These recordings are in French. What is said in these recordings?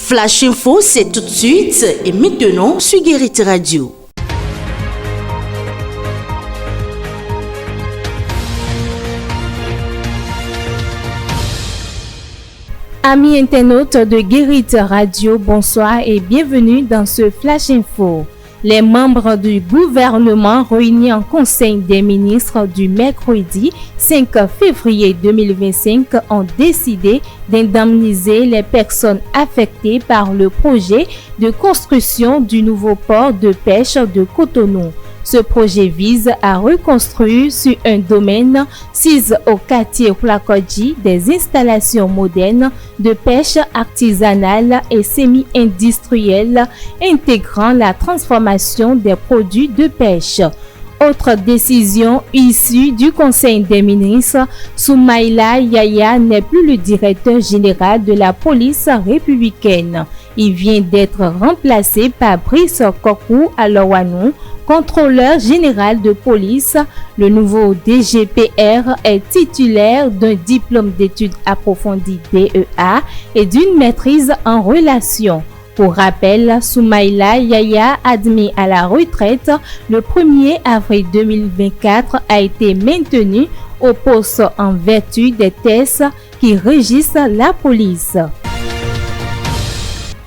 Flash Info, c'est tout de suite et maintenant sur Guérite Radio. Amis internautes de Guérite Radio, bonsoir et bienvenue dans ce Flash Info. Les membres du gouvernement réunis en Conseil des ministres du mercredi 5 février 2025 ont décidé d'indemniser les personnes affectées par le projet de construction du nouveau port de pêche de Cotonou. Ce projet vise à reconstruire sur un domaine situé au quartier Plakodji des installations modernes de pêche artisanale et semi-industrielle intégrant la transformation des produits de pêche. Autre décision issue du Conseil des ministres, Soumaïla Yaya n'est plus le directeur général de la police républicaine. Il vient d'être remplacé par Brice Kokou Alawanou, contrôleur général de police. Le nouveau DGPR est titulaire d'un diplôme d'études approfondies DEA et d'une maîtrise en relations. Pour rappel, Soumaïla Yaya, admis à la retraite le 1er avril 2024, a été maintenu au poste en vertu des tests qui régissent la police.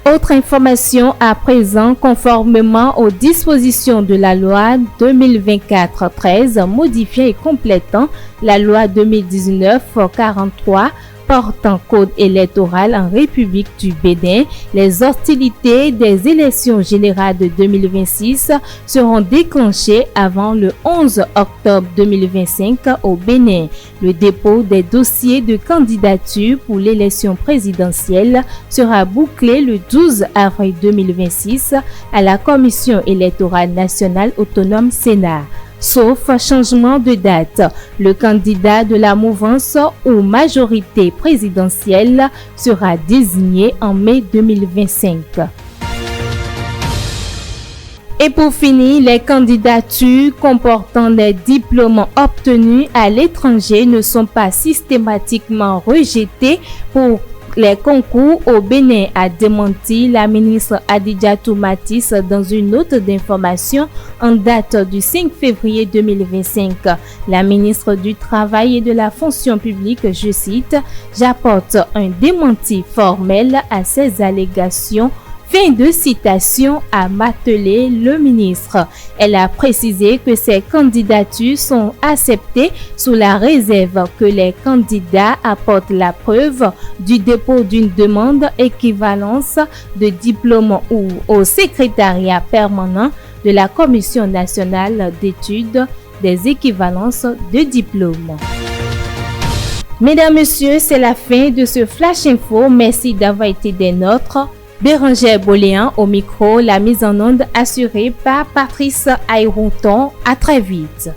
Autre information à présent, conformément aux dispositions de la loi 2024-13 modifiant et complétant la loi 2019-43 portant code électoral en République du Bénin, les hostilités des élections générales de 2026 seront déclenchées avant le 11 octobre 2025 au Bénin. Le dépôt des dossiers de candidature pour l'élection présidentielle sera bouclé le 12 avril 2026 à la Commission électorale nationale autonome Sénat. Sauf changement de date, le candidat de la mouvance ou majorité présidentielle sera désigné en mai 2025. Et pour finir, les candidatures comportant des diplômes obtenus à l'étranger ne sont pas systématiquement rejetées pour les concours au Bénin, a démenti la ministre Adidjatou Matisse dans une note d'information en date du 5 février 2025. La ministre du Travail et de la Fonction publique, je cite, « J'apporte un démenti formel à ces allégations ». Fin de citation, a martelé le ministre. Elle a précisé que ces candidatures sont acceptées sous la réserve que les candidats apportent la preuve du dépôt d'une demande équivalence de diplôme ou au secrétariat permanent de la Commission nationale d'études des équivalences de diplômes. Mesdames, Messieurs, c'est la fin de ce Flash Info. Merci d'avoir été des nôtres. Bérangère Boléan au micro, la mise en onde assurée par Patrice Ayrouton. À très vite.